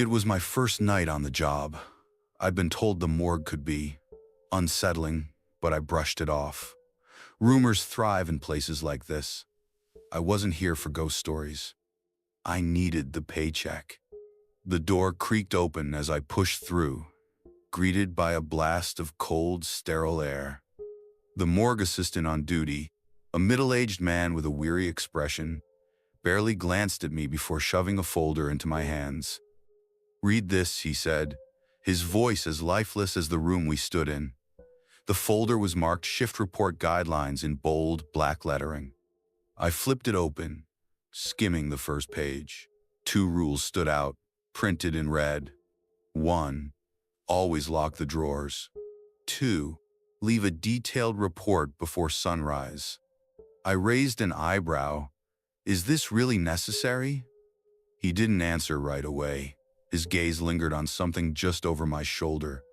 It was my first night on the job. I'd been told the morgue could be unsettling, but I brushed it off. Rumors thrive in places like this. I wasn't here for ghost stories. I needed the paycheck. The door creaked open as I pushed through, greeted by a blast of cold, sterile air. The morgue assistant on duty, a middle-aged man with a weary expression, barely glanced at me before shoving a folder into my hands. "Read this," he said, his voice as lifeless as the room we stood in. The folder was marked Shift Report Guidelines in bold, black lettering. I flipped it open, skimming the first page. 2 rules stood out, printed in red. 1. Always lock the drawers. 2. Leave a detailed report before sunrise. I raised an eyebrow. Is this really necessary? He didn't answer right away. His gaze lingered on something just over my shoulder,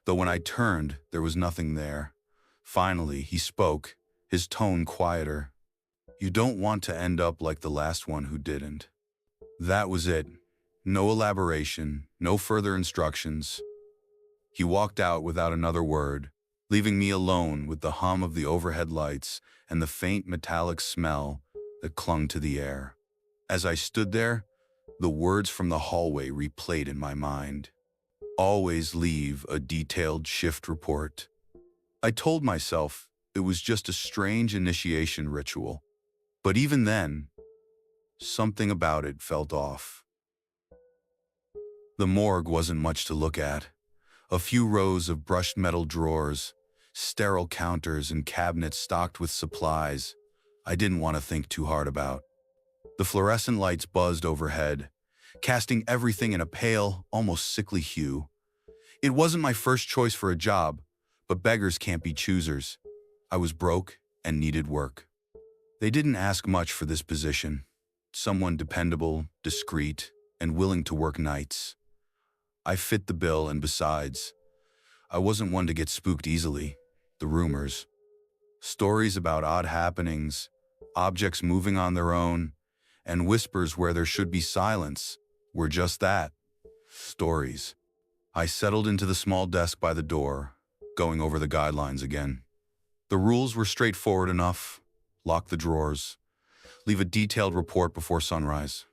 though when I turned, there was nothing there. Finally, he spoke, his tone quieter. "You don't want to end up like the last one who didn't." That was it. No elaboration, no further instructions. He walked out without another word, leaving me alone with the hum of the overhead lights and the faint metallic smell that clung to the air. As I stood there, the words from the hallway replayed in my mind. Always leave a detailed shift report. I told myself it was just a strange initiation ritual. But even then, something about it felt off. The morgue wasn't much to look at. A few rows of brushed metal drawers, sterile counters and cabinets stocked with supplies I didn't want to think too hard about. The fluorescent lights buzzed overhead, casting everything in a pale, almost sickly hue. It wasn't my first choice for a job, but beggars can't be choosers. I was broke and needed work. They didn't ask much for this position. Someone dependable, discreet, and willing to work nights. I fit the bill, and besides, I wasn't one to get spooked easily. The rumors, stories about odd happenings, objects moving on their own, and whispers where there should be silence, were just that, stories. I settled into the small desk by the door, going over the guidelines again. The rules were straightforward enough. Lock the drawers. Leave a detailed report before sunrise.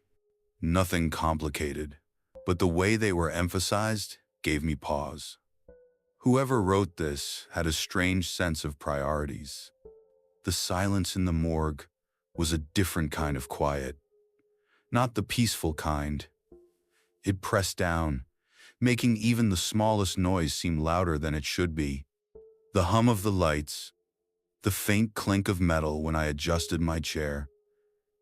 Nothing complicated, but the way they were emphasized gave me pause. Whoever wrote this had a strange sense of priorities. The silence in the morgue was a different kind of quiet, not the peaceful kind. It pressed down, making even the smallest noise seem louder than it should be. The hum of the lights, the faint clink of metal when I adjusted my chair,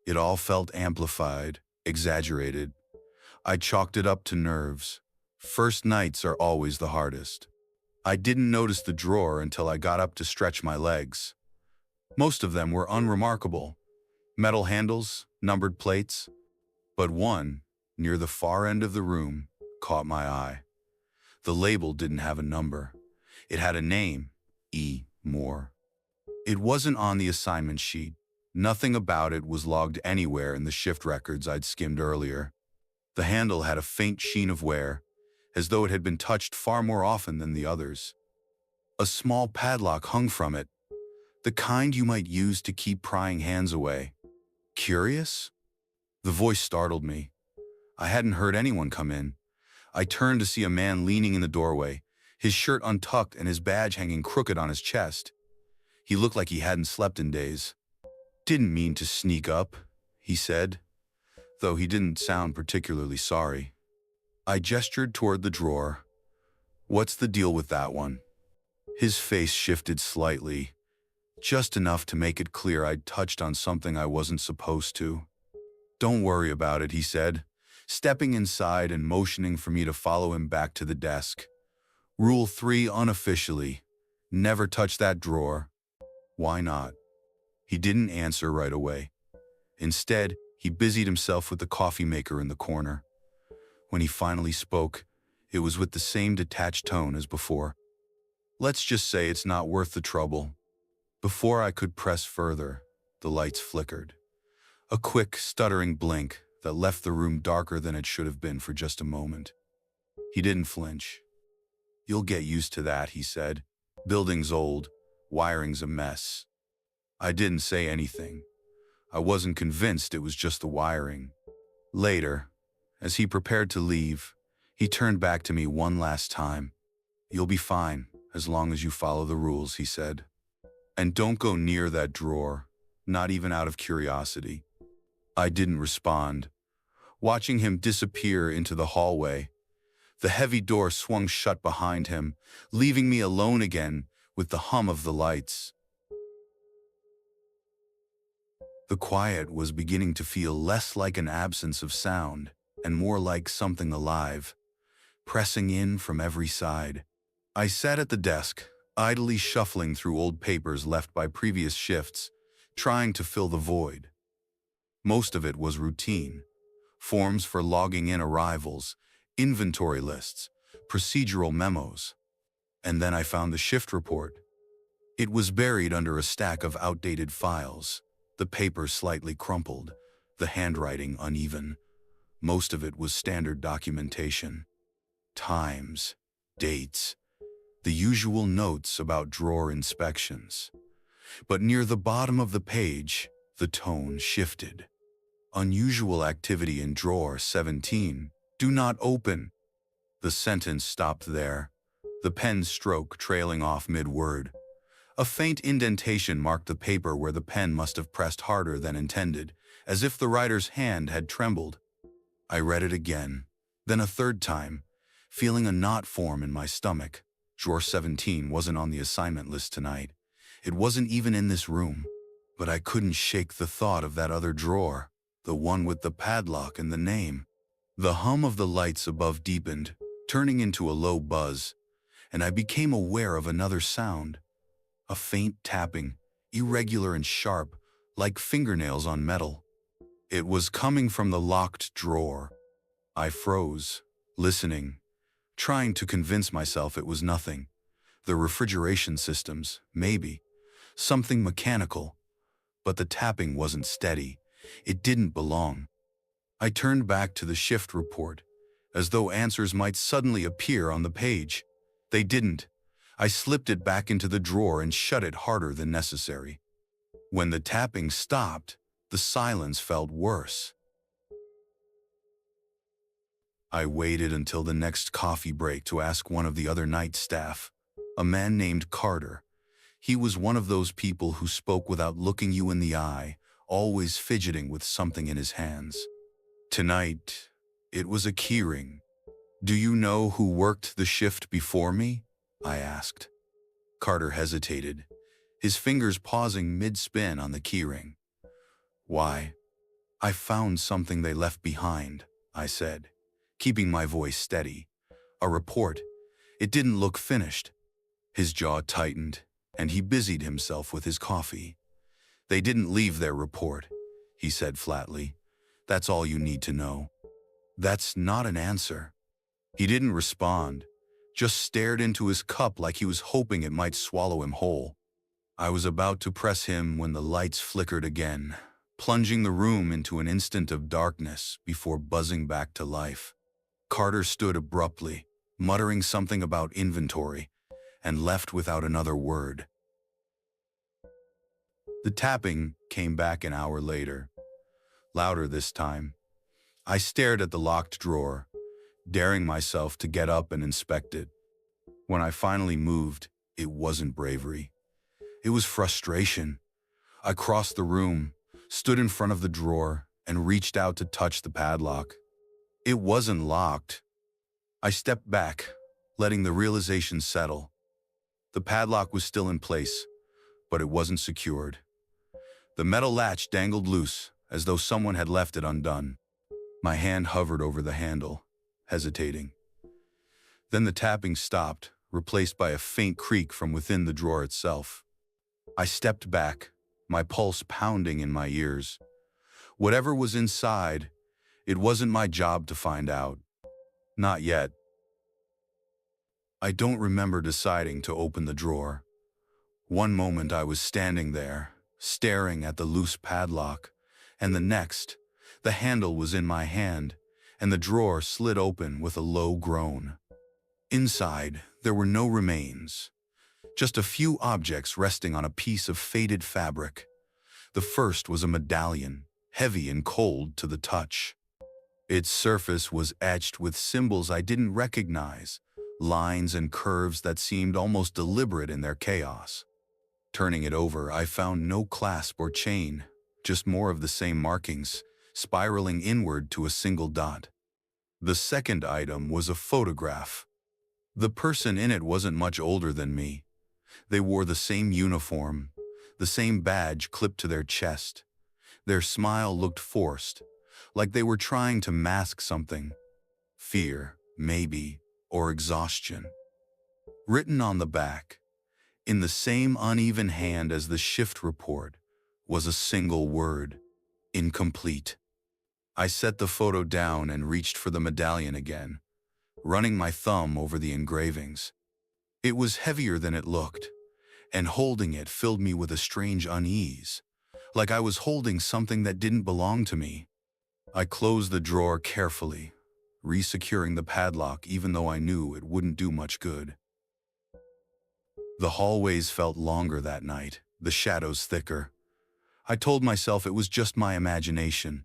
it all felt amplified, exaggerated. I chalked it up to nerves. First nights are always the hardest. I didn't notice the drawer until I got up to stretch my legs. Most of them were unremarkable. Metal handles, numbered plates. But one, near the far end of the room, caught my eye. The label didn't have a number. It had a name, E. Moore. It wasn't on the assignment sheet. Nothing about it was logged anywhere in the shift records I'd skimmed earlier. The handle had a faint sheen of wear, as though it had been touched far more often than the others. A small padlock hung from it, the kind you might use to keep prying hands away. Curious? The voice startled me. I hadn't heard anyone come in. I turned to see a man leaning in the doorway, his shirt untucked and his badge hanging crooked on his chest. He looked like he hadn't slept in days. "Didn't mean to sneak up," he said, though he didn't sound particularly sorry. I gestured toward the drawer. "What's the deal with that one?" His face shifted slightly, just enough to make it clear I'd touched on something I wasn't supposed to. "Don't worry about it," he said, stepping inside and motioning for me to follow him back to the desk. "Rule 3 unofficially, never touch that drawer." "Why not?" He didn't answer right away. Instead, he busied himself with the coffee maker in the corner. When he finally spoke, it was with the same detached tone as before. "Let's just say it's not worth the trouble." Before I could press further, the lights flickered. A quick, stuttering blink that left the room darker than it should have been for just a moment. He didn't flinch. "You'll get used to that," he said. "Building's old, wiring's a mess." I didn't say anything. I wasn't convinced it was just the wiring. Later, as he prepared to leave, he turned back to me one last time. "You'll be fine, as long as you follow the rules," he said. "And don't go near that drawer, not even out of curiosity." I didn't respond, watching him disappear into the hallway. The heavy door swung shut behind him, leaving me alone again with the hum of the lights. The quiet was beginning to feel less like an absence of sound and more like something alive, pressing in from every side. I sat at the desk, idly shuffling through old papers left by previous shifts, trying to fill the void. Most of it was routine: forms for logging in arrivals, inventory lists, procedural memos. And then I found the shift report. It was buried under a stack of outdated files, the paper slightly crumpled, the handwriting uneven. Most of it was standard documentation. Times, dates, the usual notes about drawer inspections. But near the bottom of the page, the tone shifted. "Unusual activity in drawer 17. Do not open." The sentence stopped there, the pen stroke trailing off mid-word. A faint indentation marked the paper where the pen must have pressed harder than intended, as if the writer's hand had trembled. I read it again, then a third time, feeling a knot form in my stomach. Drawer 17 wasn't on the assignment list tonight. It wasn't even in this room. But I couldn't shake the thought of that other drawer, the one with the padlock and the name. The hum of the lights above deepened, turning into a low buzz, and I became aware of another sound. A faint tapping, irregular and sharp, like fingernails on metal. It was coming from the locked drawer. I froze, listening, trying to convince myself it was nothing. The refrigeration systems, maybe. Something mechanical. But the tapping wasn't steady. It didn't belong. I turned back to the shift report, as though answers might suddenly appear on the page. They didn't. I slipped it back into the drawer and shut it harder than necessary. When the tapping stopped, the silence felt worse. I waited until the next coffee break to ask one of the other night staff, a man named Carter. He was one of those people who spoke without looking you in the eye, always fidgeting with something in his hands. Tonight, it was a keyring. "Do you know who worked the shift before me?" I asked. Carter hesitated, his fingers pausing mid-spin on the keyring. "Why, I found something they left behind," I said, keeping my voice steady. "A report. It didn't look finished." His jaw tightened, and he busied himself with his coffee. "They didn't leave their report," he said flatly. "That's all you need to know." That's not an answer. He didn't respond, just stared into his cup like he was hoping it might swallow him whole. I was about to press him when the lights flickered again, plunging the room into an instant of darkness before buzzing back to life. Carter stood abruptly, muttering something about inventory, and left without another word. The tapping came back an hour later, louder this time. I stared at the locked drawer, daring myself to get up and inspect it. When I finally moved, it wasn't bravery. It was frustration. I crossed the room, stood in front of the drawer, and reached out to touch the padlock. It wasn't locked. I stepped back, letting the realization settle. The padlock was still in place, but it wasn't secured. The metal latch dangled loose, as though someone had left it undone. My hand hovered over the handle, hesitating. Then the tapping stopped, replaced by a faint creak from within the drawer itself. I stepped back, my pulse pounding in my ears. Whatever was inside, it wasn't my job to find out. Not yet. I don't remember deciding to open the drawer. One moment I was standing there, staring at the loose padlock, and the next, the handle was in my hand, and the drawer slid open with a low groan. Inside, there were no remains, just a few objects resting on a piece of faded fabric. The first was a medallion, heavy and cold to the touch. Its surface was etched with symbols I didn't recognize, lines and curves that seemed almost deliberate in their chaos. Turning it over, I found no clasp or chain, just more of the same markings, spiraling inward to a single dot. The second item was a photograph. The person in it wasn't much older than me. They wore the same uniform, the same badge clipped to their chest. Their smile looked forced, like they were trying to mask something. Fear, maybe, or exhaustion. Written on the back, in the same uneven hand as the shift report, was a single word: incomplete. I set the photo down and reached for the medallion again, running my thumb over the engravings. It was heavier than it looked, and holding it filled me with a strange unease, like I was holding something that didn't belong to me. I closed the drawer carefully, resecuring the padlock even though I knew it wouldn't do much good. The hallways felt longer that night, the shadows thicker. I told myself it was just my imagination,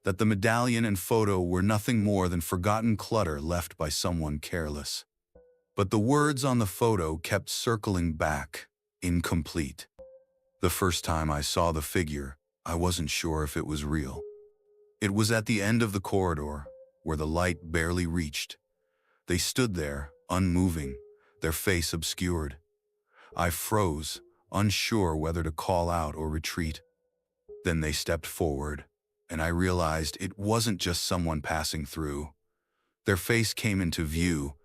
that the medallion and photo were nothing more than forgotten clutter left by someone careless. But the words on the photo kept circling back, incomplete. The first time I saw the figure, I wasn't sure if it was real. It was at the end of the corridor, where the light barely reached. They stood there, unmoving, their face obscured. I froze, unsure whether to call out or retreat. Then they stepped forward, and I realized it wasn't just someone passing through. Their face came into view,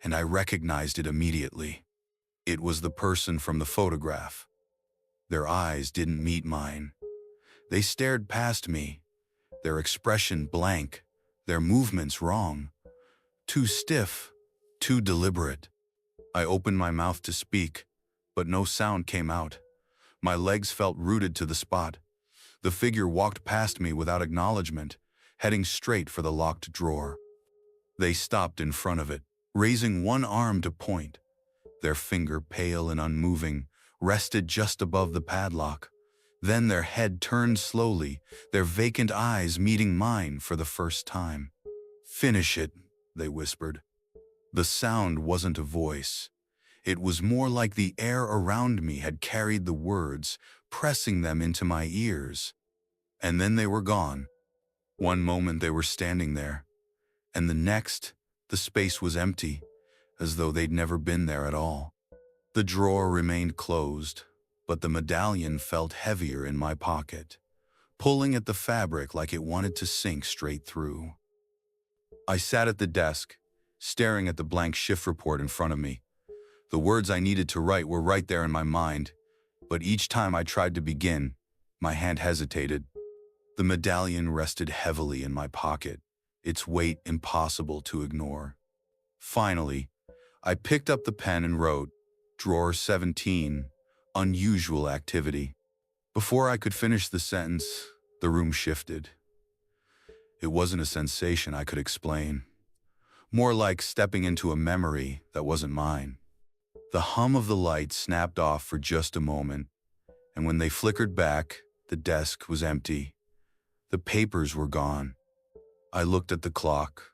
and I recognized it immediately. It was the person from the photograph. Their eyes didn't meet mine. They stared past me, their expression blank, their movements wrong. Too stiff, too deliberate. I opened my mouth to speak, but no sound came out. My legs felt rooted to the spot. The figure walked past me without acknowledgement, heading straight for the locked drawer. They stopped in front of it, raising one arm to point. Their finger, pale and unmoving, rested just above the padlock. Then their head turned slowly, their vacant eyes meeting mine for the first time. "Finish it," they whispered. The sound wasn't a voice. It was more like the air around me had carried the words, pressing them into my ears. And then they were gone. One moment they were standing there, and the next, the space was empty, as though they'd never been there at all. The drawer remained closed, but the medallion felt heavier in my pocket, pulling at the fabric like it wanted to sink straight through. I sat at the desk, staring at the blank shift report in front of me. The words I needed to write were right there in my mind, but each time I tried to begin, my hand hesitated. The medallion rested heavily in my pocket, its weight impossible to ignore. Finally, I picked up the pen and wrote, "Drawer 17, unusual activity." Before I could finish the sentence, the room shifted. It wasn't a sensation I could explain. More like stepping into a memory that wasn't mine. The hum of the light snapped off for just a moment, and when they flickered back, the desk was empty. The papers were gone. I looked at the clock.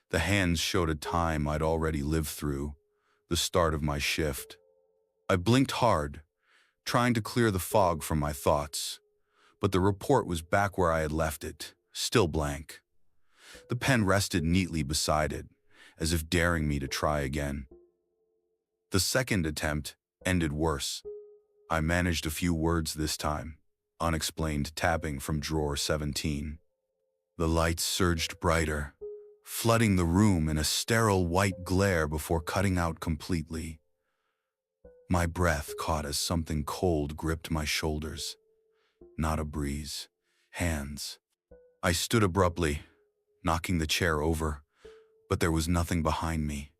The hands showed a time I'd already lived through, the start of my shift. I blinked hard, trying to clear the fog from my thoughts, but the report was back where I had left it, still blank. The pen rested neatly beside it, as if daring me to try again. The second attempt ended worse. I managed a few words this time, unexplained tapping from drawer 17. The lights surged brighter, flooding the room in a sterile white glare before cutting out completely. My breath caught as something cold gripped my shoulders. Not a breeze. Hands. I stood abruptly, knocking the chair over, but there was nothing behind me.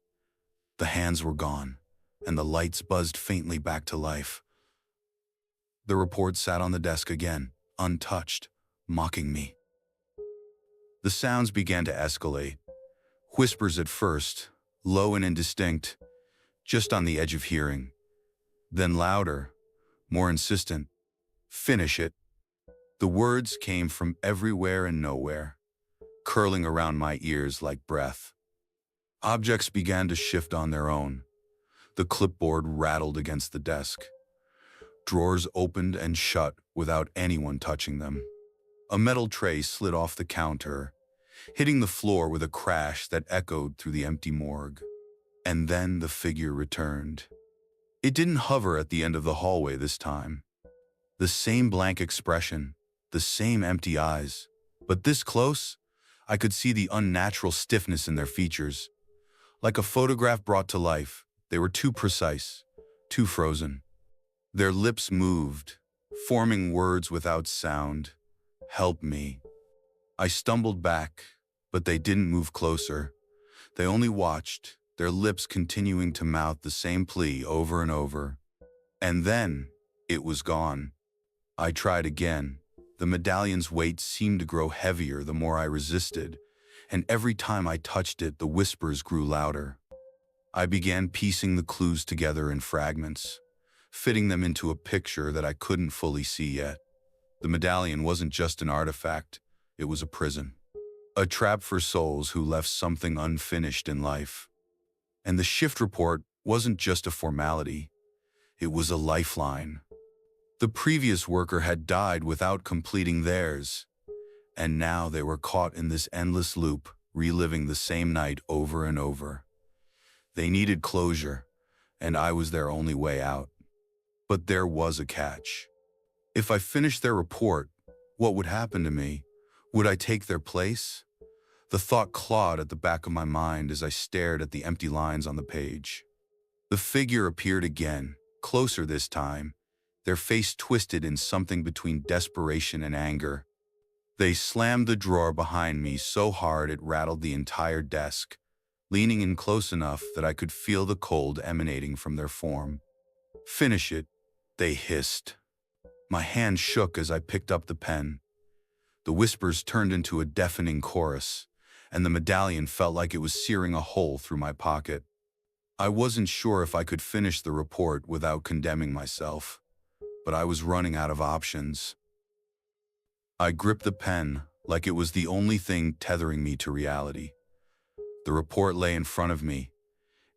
The hands were gone, and the lights buzzed faintly back to life. The report sat on the desk again, untouched, mocking me. The sounds began to escalate. Whispers at first, low and indistinct, just on the edge of hearing. Then louder, more insistent. Finish it. The words came from everywhere and nowhere, curling around my ears like breath. Objects began to shift on their own. The clipboard rattled against the desk. Drawers opened and shut without anyone touching them. A metal tray slid off the counter, hitting the floor with a crash that echoed through the empty morgue. And then the figure returned. It didn't hover at the end of the hallway this time. The same blank expression, the same empty eyes. But this close, I could see the unnatural stiffness in their features. Like a photograph brought to life, they were too precise, too frozen. Their lips moved, forming words without sound. Help me. I stumbled back, but they didn't move closer. They only watched, their lips continuing to mouth the same plea over and over. And then, it was gone. I tried again. The medallion's weight seemed to grow heavier the more I resisted, and every time I touched it, the whispers grew louder. I began piecing the clues together in fragments, fitting them into a picture that I couldn't fully see yet. The medallion wasn't just an artifact, it was a prison. A trap for souls who left something unfinished in life. And the shift report wasn't just a formality, it was a lifeline. The previous worker had died without completing theirs, and now they were caught in this endless loop, reliving the same night over and over. They needed closure, and I was their only way out. But there was a catch. If I finished their report, what would happen to me? Would I take their place? The thought clawed at the back of my mind as I stared at the empty lines on the page. The figure appeared again, closer this time, their face twisted in something between desperation and anger. They slammed the drawer behind me so hard it rattled the entire desk, leaning in close enough that I could feel the cold emanating from their form. Finish it, they hissed. My hand shook as I picked up the pen. The whispers turned into a deafening chorus, and the medallion felt like it was searing a hole through my pocket. I wasn't sure if I could finish the report without condemning myself, but I was running out of options. I gripped the pen like it was the only thing tethering me to reality. The report lay in front of me,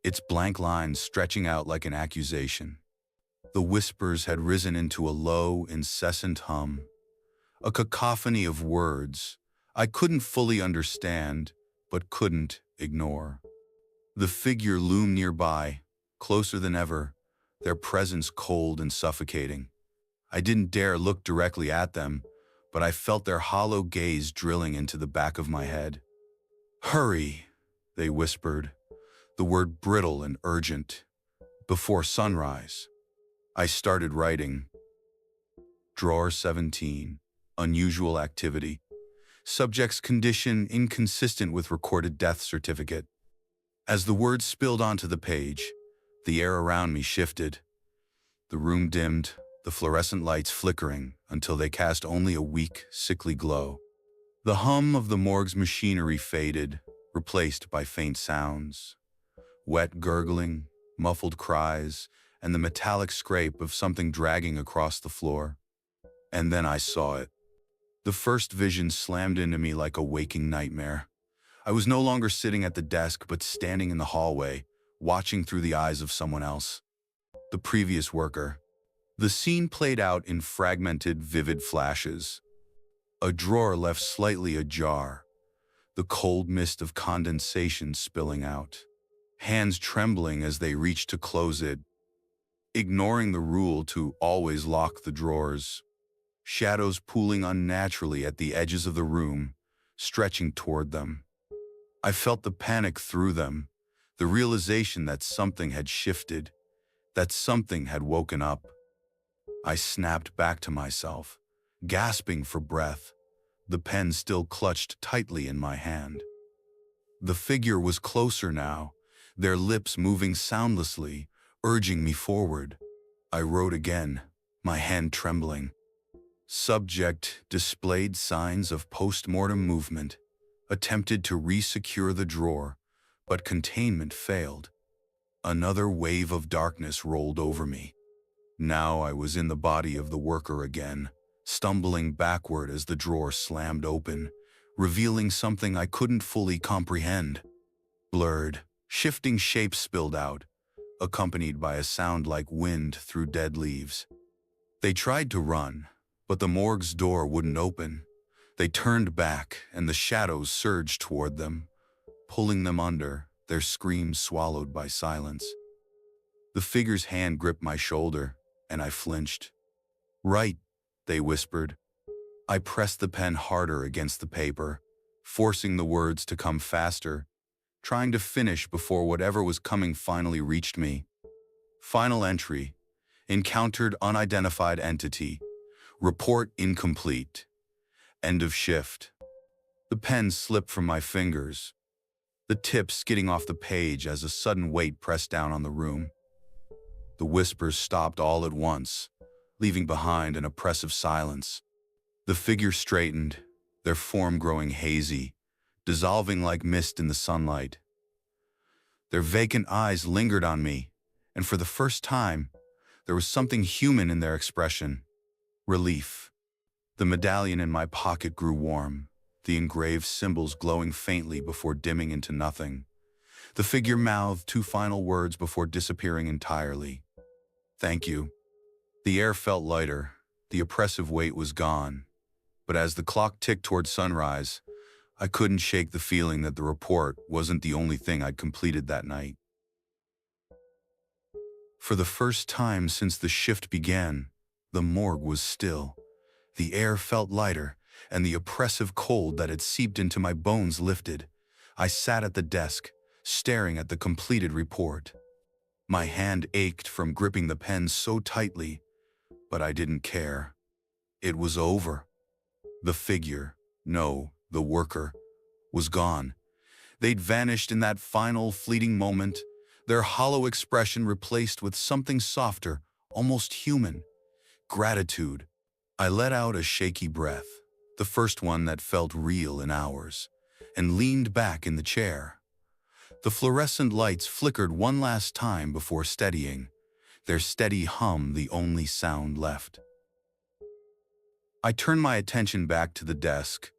its blank lines stretching out like an accusation. The whispers had risen into a low, incessant hum, a cacophony of words I couldn't fully understand, but couldn't ignore. The figure loomed nearby, closer than ever, their presence cold and suffocating. I didn't dare look directly at them, but I felt their hollow gaze drilling into the back of my head. "Hurry," they whispered, the word brittle and urgent. "Before sunrise." I started writing. Drawer 17. Unusual activity. Subject's condition inconsistent with recorded death certificate. As the words spilled onto the page, the air around me shifted. The room dimmed, the fluorescent lights flickering until they cast only a weak, sickly glow. The hum of the morgue's machinery faded, replaced by faint sounds. Wet gurgling, muffled cries, and the metallic scrape of something dragging across the floor. And then I saw it. The first vision slammed into me like a waking nightmare. I was no longer sitting at the desk, but standing in the hallway, watching through the eyes of someone else. The previous worker. The scene played out in fragmented, vivid flashes. A drawer left slightly ajar, the cold mist of condensation spilling out. Hands trembling as they reached to close it, ignoring the rule to always lock the drawers. Shadows pooling unnaturally at the edges of the room, stretching toward them. I felt the panic through them, the realization that something had shifted, that something had woken up. I snapped back to myself, gasping for breath, the pen still clutched tightly in my hand. The figure was closer now, their lips moving soundlessly, urging me forward. I wrote again, my hand trembling. Subject displayed signs of post-mortem movement, attempted to re-secure the drawer, But containment failed. Another wave of darkness rolled over me. Now I was in the body of the worker again, stumbling backward as the drawer slammed open, revealing something I couldn't fully comprehend. Blurred, shifting shapes spilled out, accompanied by a sound like wind through dead leaves. They tried to run, but the morgue's door wouldn't open. They turned back, and the shadows surged toward them, pulling them under, their screams swallowed by silence. The figure's hand gripped my shoulder, and I flinched. "Right," they whispered. I pressed the pen harder against the paper, forcing the words to come faster, trying to finish before whatever was coming finally reached me. Final entry: encountered unidentified entity. Report incomplete. End of shift. The pen slipped from my fingers, the tip skidding off the page as a sudden weight pressed down on the room. The whispers stopped all at once, leaving behind an oppressive silence. The figure straightened, their form growing hazy, dissolving like mist in the sunlight. Their vacant eyes lingered on me, and for the first time, there was something human in their expression. Relief. The medallion in my pocket grew warm, the engraved symbols glowing faintly before dimming into nothing. The figure mouthed two final words before disappearing entirely. "Thank you." The air felt lighter, the oppressive weight was gone. But as the clock ticked toward sunrise, I couldn't shake the feeling that the report wasn't the only thing I'd completed that night. For the first time since the shift began, the morgue was still. The air felt lighter, and the oppressive cold that had seeped into my bones lifted. I sat at the desk, staring at the completed report. My hand ached from gripping the pen so tightly, but I didn't care. It was over. The figure, no, the worker, was gone. They'd vanished in that final fleeting moment, their hollow expression replaced with something softer, almost human: gratitude. I let out a shaky breath, the first one that felt real in hours, and leaned back in the chair. The fluorescent lights flickered one last time before steadying, their steady hum the only sound left. I turned my attention back to the desk,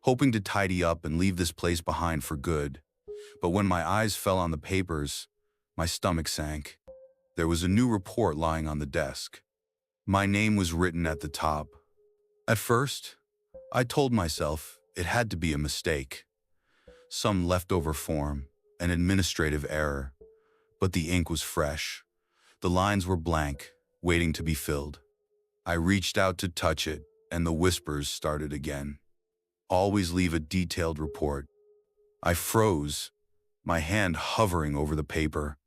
hoping to tidy up and leave this place behind for good. But when my eyes fell on the papers, my stomach sank. There was a new report lying on the desk. My name was written at the top. At first, I told myself it had to be a mistake, some leftover form, an administrative error. But the ink was fresh. The lines were blank, waiting to be filled. I reached out to touch it, and the whispers started again. "Always leave a detailed report." I froze, my hand hovering over the paper,